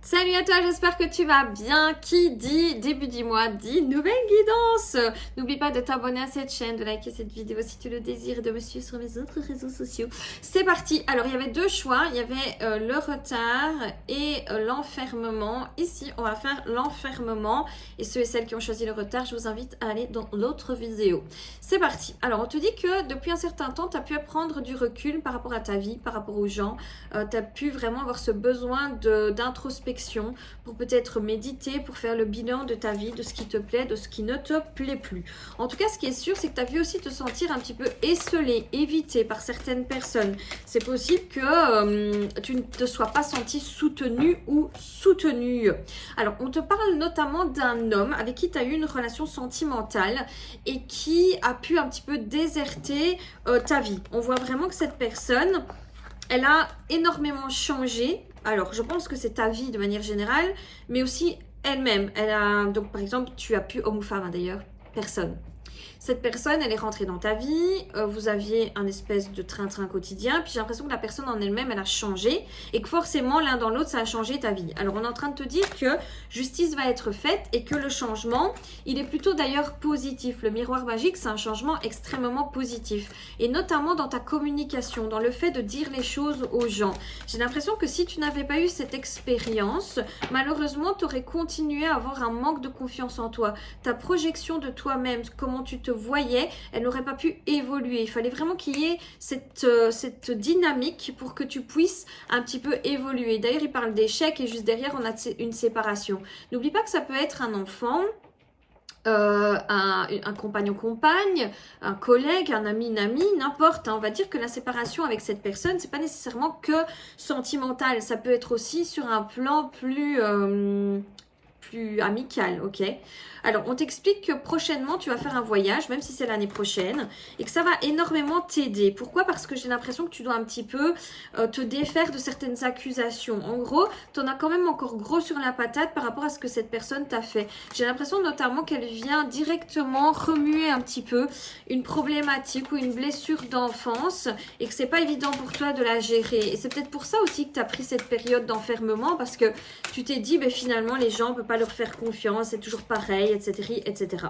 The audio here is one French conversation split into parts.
Salut à toi, j'espère que tu vas bien. Qui dit début du mois dit nouvelle guidance. N'oublie pas de t'abonner à cette chaîne, de liker cette vidéo si tu le désires et de me suivre sur mes autres réseaux sociaux. C'est parti. Alors, il y avait deux choix. Il y avait le retard et l'enfermement. Ici, on va faire l'enfermement. Et ceux et celles qui ont choisi le retard, je vous invite à aller dans l'autre vidéo. C'est parti. Alors, on te dit que depuis un certain temps, tu as pu prendre du recul par rapport à ta vie, par rapport aux gens. Tu as pu vraiment avoir ce besoin d'introspection pour peut-être méditer, pour faire le bilan de ta vie, de ce qui te plaît, de ce qui ne te plaît plus. En tout cas, ce qui est sûr, c'est que tu as vu aussi te sentir un petit peu esseulé, évité par certaines personnes. C'est possible que tu ne te sois pas senti soutenu ou soutenue. Alors, on te parle notamment d'un homme avec qui tu as eu une relation sentimentale et qui a pu un petit peu déserter ta vie. On voit vraiment que cette personne, elle a énormément changé. Alors, je pense que c'est ta vie de manière générale, mais aussi elle-même. Elle a, donc, par exemple, tu as pu, homme ou femme d'ailleurs, personne. Cette personne, elle est rentrée dans ta vie, vous aviez un espèce de train-train quotidien, puis j'ai l'impression que la personne en elle-même, elle a changé, et que forcément, l'un dans l'autre, ça a changé ta vie. Alors, on est en train de te dire que justice va être faite, et que le changement, il est plutôt d'ailleurs positif. Le miroir magique, c'est un changement extrêmement positif, et notamment dans ta communication, dans le fait de dire les choses aux gens. J'ai l'impression que si tu n'avais pas eu cette expérience, malheureusement, tu aurais continué à avoir un manque de confiance en toi. Ta projection de toi-même, comment tu te voyais, elle n'aurait pas pu évoluer. Il fallait vraiment qu'il y ait cette dynamique pour que tu puisses un petit peu évoluer. D'ailleurs, il parle d'échec et juste derrière, on a une séparation. N'oublie pas que ça peut être un enfant, un compagnon-compagne, un collègue, un ami, une amie, n'importe. On va dire que la séparation avec cette personne, c'est pas nécessairement que sentimental. Ça peut être aussi sur un plan plus amical, ok? Alors, on t'explique que prochainement, tu vas faire un voyage, même si c'est l'année prochaine, et que ça va énormément t'aider. Pourquoi? Parce que j'ai l'impression que tu dois un petit peu te défaire de certaines accusations. En gros, tu en as quand même encore gros sur la patate par rapport à ce que cette personne t'a fait. J'ai l'impression notamment qu'elle vient directement remuer un petit peu une problématique ou une blessure d'enfance et que c'est pas évident pour toi de la gérer. Et c'est peut-être pour ça aussi que tu as pris cette période d'enfermement parce que tu t'es dit, ben, finalement, les gens, on peut pas leur faire confiance, c'est toujours pareil, etc., etc.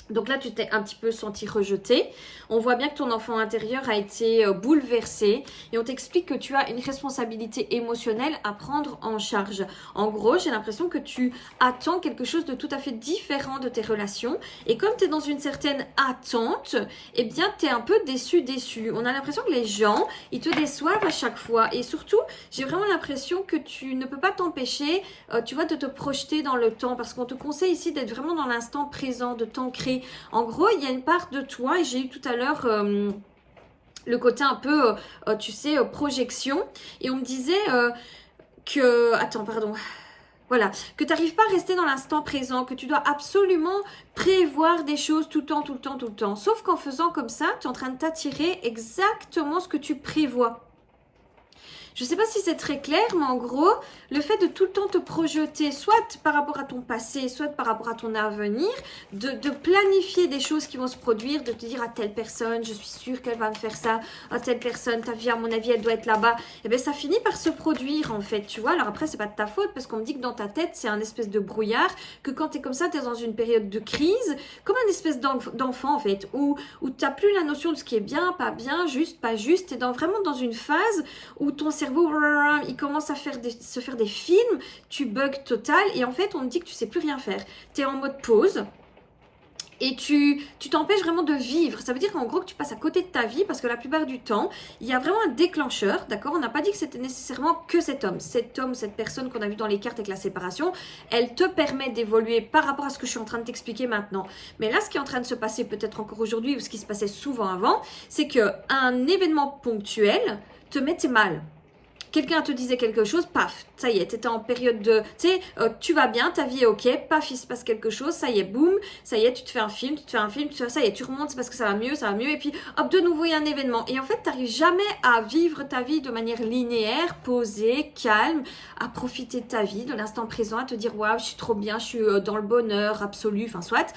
Donc là, tu t'es un petit peu senti rejeté. On voit bien que ton enfant intérieur a été bouleversé et on t'explique que tu as une responsabilité émotionnelle à prendre en charge. En gros, j'ai l'impression que tu attends quelque chose de tout à fait différent de tes relations et comme tu es dans une certaine attente, eh bien, tu es un peu déçu. On a l'impression que les gens, ils te déçoivent à chaque fois et surtout, j'ai vraiment l'impression que tu ne peux pas t'empêcher, tu vois, de te projeter dans le temps parce qu'on te conseille ici d'être vraiment dans l'instant présent, de t'ancrer. En gros, il y a une part de toi, et j'ai eu tout à l'heure le côté un peu, tu sais, projection, et on me disait que... Attends, pardon. Voilà, que tu n'arrives pas à rester dans l'instant présent, que tu dois absolument prévoir des choses tout le temps, tout le temps, tout le temps. Sauf qu'en faisant comme ça, tu es en train de t'attirer exactement ce que tu prévois. Je ne sais pas si c'est très clair, mais en gros, le fait de tout le temps te projeter, soit par rapport à ton passé, soit par rapport à ton avenir, de planifier des choses qui vont se produire, de te dire à telle personne, je suis sûre qu'elle va me faire ça, à telle personne, ta vie, à mon avis, elle doit être là-bas. Et bien, ça finit par se produire, en fait, tu vois. Alors après, c'est pas de ta faute, parce qu'on me dit que dans ta tête, c'est un espèce de brouillard, que quand tu es comme ça, tu es dans une période de crise, comme un espèce d'enfant, en fait, où tu n'as plus la notion de ce qui est bien, pas juste, pas juste. Tu es vraiment dans une phase où ton cerveau, il commence à se faire des films, tu bugs total et en fait on me dit que tu sais plus rien faire. Tu es en mode pause et tu t'empêches vraiment de vivre. Ça veut dire qu'en gros que tu passes à côté de ta vie parce que la plupart du temps, il y a vraiment un déclencheur, d'accord? On n'a pas dit que c'était nécessairement que cet homme, cette personne qu'on a vu dans les cartes avec la séparation, elle te permet d'évoluer par rapport à ce que je suis en train de t'expliquer maintenant. Mais là, ce qui est en train de se passer peut-être encore aujourd'hui ou ce qui se passait souvent avant, c'est qu'un événement ponctuel te mettait mal. Quelqu'un te disait quelque chose, paf, ça y est, tu étais en période de... Tu sais, tu vas bien, ta vie est ok, paf, il se passe quelque chose, ça y est, boum, ça y est, tu te fais un film, ça y est, tu remontes, c'est parce que ça va mieux, et puis hop, de nouveau, il y a un événement. Et en fait, tu n'arrives jamais à vivre ta vie de manière linéaire, posée, calme, à profiter de ta vie, de l'instant présent, à te dire, waouh, je suis trop bien, je suis dans le bonheur absolu, enfin, soit.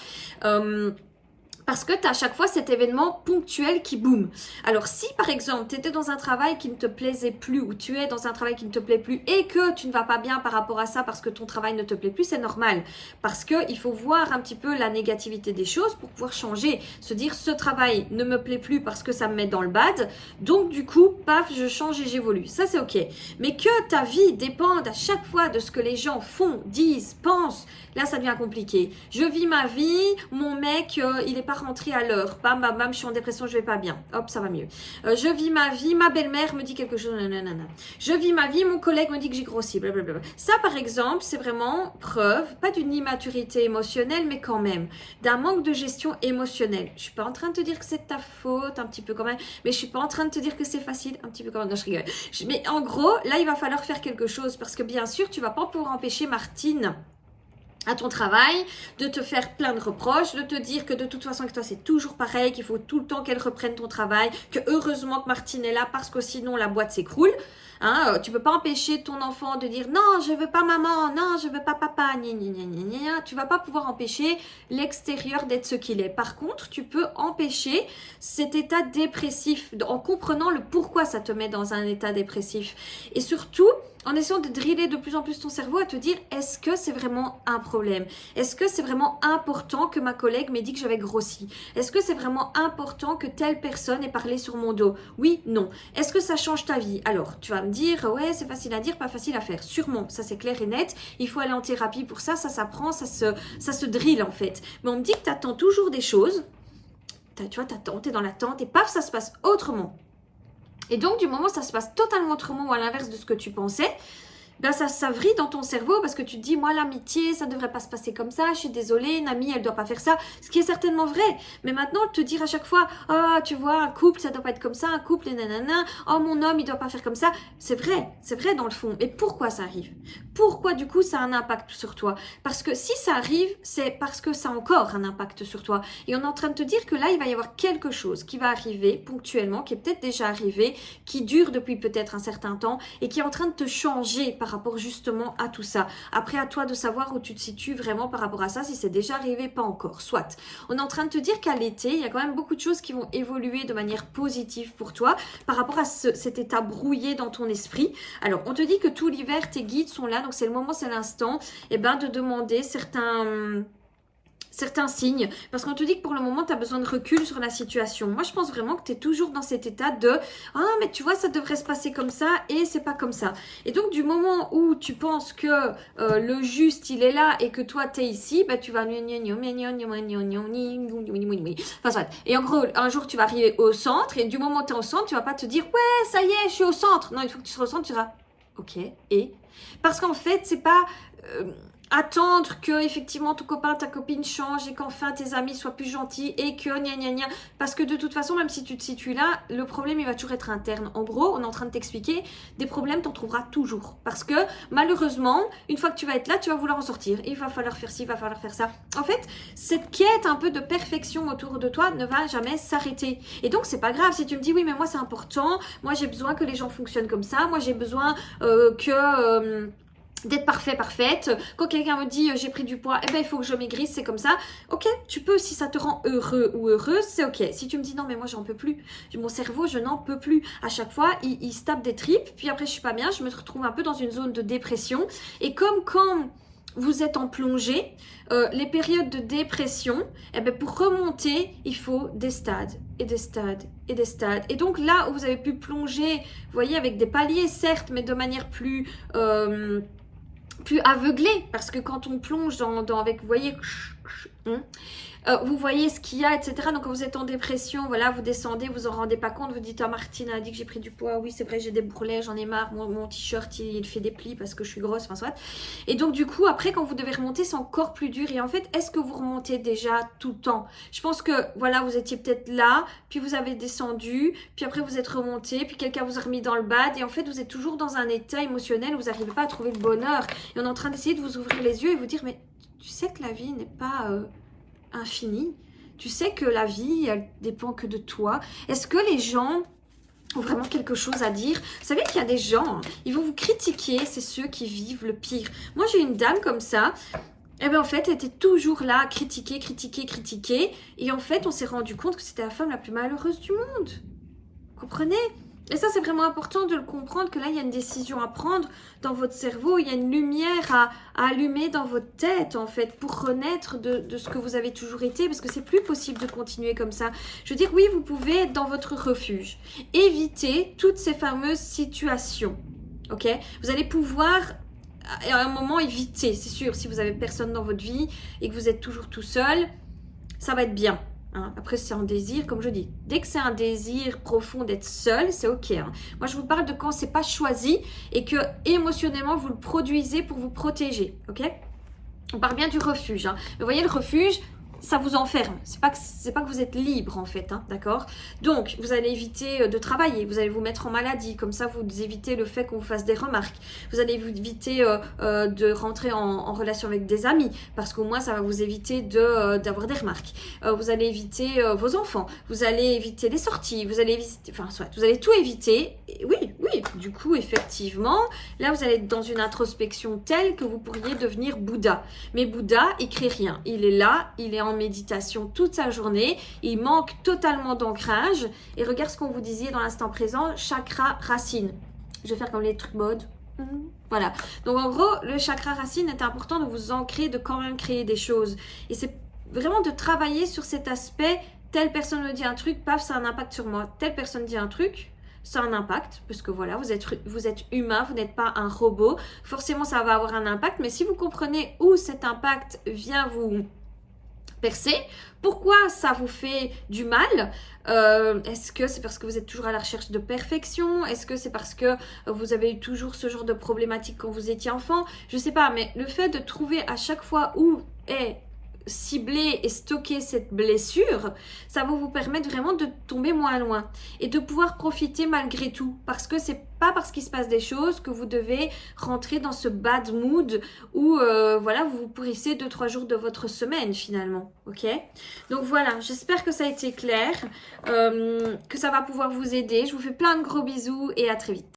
Parce que tu as à chaque fois cet événement ponctuel qui boum. Alors si par exemple tu étais dans un travail qui ne te plaisait plus ou tu es dans un travail qui ne te plaît plus et que tu ne vas pas bien par rapport à ça parce que ton travail ne te plaît plus, c'est normal. Parce qu'il faut voir un petit peu la négativité des choses pour pouvoir changer. Se dire ce travail ne me plaît plus parce que ça me met dans le bad. Donc du coup, paf, je change et j'évolue. Ça c'est ok. Mais que ta vie dépende à chaque fois de ce que les gens font, disent, pensent, là ça devient compliqué. Je vis ma vie, mon mec il est pas rentré à l'heure, bam bam bam, je suis en dépression, je vais pas bien, hop ça va mieux. Je vis ma vie, ma belle-mère me dit quelque chose, nanana. Je vis ma vie, mon collègue me dit que j'ai grossi, blablabla. Ça par exemple c'est vraiment preuve, pas d'une immaturité émotionnelle mais quand même d'un manque de gestion émotionnelle. Je suis pas en train de te dire que c'est de ta faute, un petit peu quand même, mais je suis pas en train de te dire que c'est facile, un petit peu quand même, non je rigole. Mais en gros là il va falloir faire quelque chose parce que bien sûr tu vas pas pouvoir empêcher Martine à ton travail, de te faire plein de reproches, de te dire que de toute façon que toi c'est toujours pareil, qu'il faut tout le temps qu'elle reprenne ton travail, que heureusement que Martine est là parce que sinon la boîte s'écroule. Hein, tu peux pas empêcher ton enfant de dire non je veux pas maman, non je veux pas papa, gna gna gna gna gna. Tu vas pas pouvoir empêcher l'extérieur d'être ce qu'il est. Par contre tu peux empêcher cet état dépressif en comprenant le pourquoi ça te met dans un état dépressif. Et surtout en essayant de driller de plus en plus ton cerveau à te dire est-ce que c'est vraiment un problème? Est-ce que c'est vraiment important que ma collègue m'ait dit que j'avais grossi? Est-ce que c'est vraiment important que telle personne ait parlé sur mon dos? Oui, non. Est-ce que ça change ta vie? Alors, tu vas me dire ouais, c'est facile à dire, pas facile à faire. Sûrement, ça c'est clair et net. Il faut aller en thérapie pour ça, ça s'apprend, ça se drille en fait. Mais on me dit que tu attends toujours des choses. Tu vois, t'attends, t'es dans l'attente et paf, ça se passe autrement. Et donc, du moment où ça se passe totalement autrement ou à l'inverse de ce que tu pensais, ben ça vrille dans ton cerveau parce que tu te dis, moi, l'amitié, ça ne devrait pas se passer comme ça, je suis désolée, une amie, elle ne doit pas faire ça, ce qui est certainement vrai. Mais maintenant, te dire à chaque fois, oh, tu vois, un couple, ça ne doit pas être comme ça, un couple, et nanana, oh, mon homme, il ne doit pas faire comme ça. C'est vrai dans le fond. Et pourquoi ça arrive? Pourquoi, du coup, ça a un impact sur toi? Parce que si ça arrive, c'est parce que ça a encore un impact sur toi. Et on est en train de te dire que là, il va y avoir quelque chose qui va arriver ponctuellement, qui est peut-être déjà arrivé, qui dure depuis peut-être un certain temps et qui est en train de te changer par rapport justement à tout ça. Après, à toi de savoir où tu te situes vraiment par rapport à ça, si c'est déjà arrivé, pas encore. Soit. On est en train de te dire qu'à l'été, il y a quand même beaucoup de choses qui vont évoluer de manière positive pour toi par rapport à cet état brouillé dans ton esprit. Alors, on te dit que tout l'hiver, tes guides sont là, donc c'est le moment, c'est l'instant, et ben de demander certains signes, parce qu'on te dit que pour le moment, tu as besoin de recul sur la situation. Moi, je pense vraiment que tu es toujours dans cet état de « Ah, mais tu vois, ça devrait se passer comme ça et c'est pas comme ça. » Et donc, du moment où tu penses que le juste, il est là et que toi, tu es ici, bah, tu vas... Enfin, et en gros, un jour, tu vas arriver au centre et du moment où tu es au centre, tu vas pas te dire « Ouais, ça y est, je suis au centre. » Non, il faut que tu te ressentes, tu diras « Ok, et ?» Parce qu'en fait, c'est pas... attendre que effectivement ton copain, ta copine change et qu'enfin tes amis soient plus gentils et que gna gna gna. Parce que de toute façon, même si tu te situes là, le problème il va toujours être interne. En gros, on est en train de t'expliquer, des problèmes t'en trouveras toujours. Parce que malheureusement, une fois que tu vas être là, tu vas vouloir en sortir. Et il va falloir faire ci, il va falloir faire ça. En fait, cette quête un peu de perfection autour de toi ne va jamais s'arrêter. Et donc c'est pas grave si tu me dis oui mais moi c'est important, moi j'ai besoin que les gens fonctionnent comme ça, moi j'ai besoin d'être parfaite. Quand quelqu'un me dit j'ai pris du poids, eh ben il faut que je maigrisse, c'est comme ça. Ok, tu peux, si ça te rend heureux ou heureuse, c'est ok. Si tu me dis non mais moi j'en peux plus, mon cerveau je n'en peux plus. À chaque fois il se tape des tripes, puis après je suis pas bien, je me retrouve un peu dans une zone de dépression. Et comme quand vous êtes en plongée, les périodes de dépression, eh ben pour remonter, il faut des stades et des stades et des stades. Et donc là où vous avez pu plonger, vous voyez, avec des paliers certes, mais de manière plus aveuglé, parce que quand on plonge avec, vous voyez, vous voyez ce qu'il y a, etc. Donc quand vous êtes en dépression, voilà, vous descendez, vous en rendez pas compte, vous dites ah Martine a dit que j'ai pris du poids, oui c'est vrai j'ai des bourrelets, j'en ai marre, mon t-shirt il fait des plis parce que je suis grosse, enfin soit. Et donc du coup après quand vous devez remonter c'est encore plus dur. Et en fait est-ce que vous remontez déjà tout le temps? Je pense que voilà vous étiez peut-être là, puis vous avez descendu, puis après vous êtes remonté, puis quelqu'un vous a remis dans le bad et en fait vous êtes toujours dans un état émotionnel où vous n'arrivez pas à trouver le bonheur. Et on est en train d'essayer de vous ouvrir les yeux et vous dire mais tu sais que la vie n'est pas infini. Tu sais que la vie, elle dépend que de toi. Est-ce que les gens ont vraiment quelque chose à dire? Vous savez qu'il y a des gens, ils vont vous critiquer, c'est ceux qui vivent le pire. Moi, j'ai une dame comme ça. Et bien en fait, elle était toujours là à critiquer, critiquer, critiquer. Et en fait, on s'est rendu compte que c'était la femme la plus malheureuse du monde. Vous comprenez? Et ça, c'est vraiment important de le comprendre, que là, il y a une décision à prendre dans votre cerveau, il y a une lumière à allumer dans votre tête, en fait, pour renaître de ce que vous avez toujours été, parce que c'est plus possible de continuer comme ça. Je veux dire, oui, vous pouvez être dans votre refuge, éviter toutes ces fameuses situations, ok? Vous allez pouvoir à un moment éviter, c'est sûr, si vous avez personne dans votre vie et que vous êtes toujours tout seul, ça va être bien. Hein. Après, c'est un désir, comme je dis. Dès que c'est un désir profond d'être seul, c'est ok. Hein. Moi, je vous parle de quand c'est pas choisi et que émotionnellement, vous le produisez pour vous protéger. Ok? On parle bien du refuge. Hein. Mais vous voyez, le refuge, ça vous enferme. C'est pas que vous êtes libre, en fait. Hein, d'accord? Donc, vous allez éviter de travailler. Vous allez vous mettre en maladie. Comme ça, vous évitez le fait qu'on vous fasse des remarques. Vous allez vous éviter de rentrer en relation avec des amis. Parce qu'au moins, ça va vous éviter d'avoir des remarques. Vous allez éviter vos enfants. Vous allez éviter les sorties. Vous allez éviter... Enfin, soit, vous allez tout éviter. Et oui. Du coup, effectivement, là, vous allez être dans une introspection telle que vous pourriez devenir Bouddha. Mais Bouddha, il crée rien. Il est là, il est en méditation toute sa journée, il manque totalement d'ancrage. Et regarde ce qu'on vous disait dans l'instant présent, chakra racine. Je vais faire comme les trucs mode. Voilà. Donc en gros, le chakra racine est important de vous ancrer, de quand même créer des choses. Et c'est vraiment de travailler sur cet aspect, telle personne me dit un truc, paf, ça a un impact sur moi. Telle personne dit un truc, ça a un impact, parce que voilà, vous êtes humain, vous n'êtes pas un robot. Forcément, ça va avoir un impact, mais si vous comprenez où cet impact vient vous percer, pourquoi ça vous fait du mal? Est-ce que c'est parce que vous êtes toujours à la recherche de perfection? Est-ce que c'est parce que vous avez eu toujours ce genre de problématique quand vous étiez enfant? Je sais pas, mais le fait de trouver à chaque fois où est cibler et stocker cette blessure, ça va vous permettre vraiment de tomber moins loin et de pouvoir profiter malgré tout, parce que c'est pas parce qu'il se passe des choses que vous devez rentrer dans ce bad mood où voilà, vous vous pourrissez 2-3 jours de votre semaine finalement, ok? Donc voilà, j'espère que ça a été clair, que ça va pouvoir vous aider. Je vous fais plein de gros bisous et à très vite.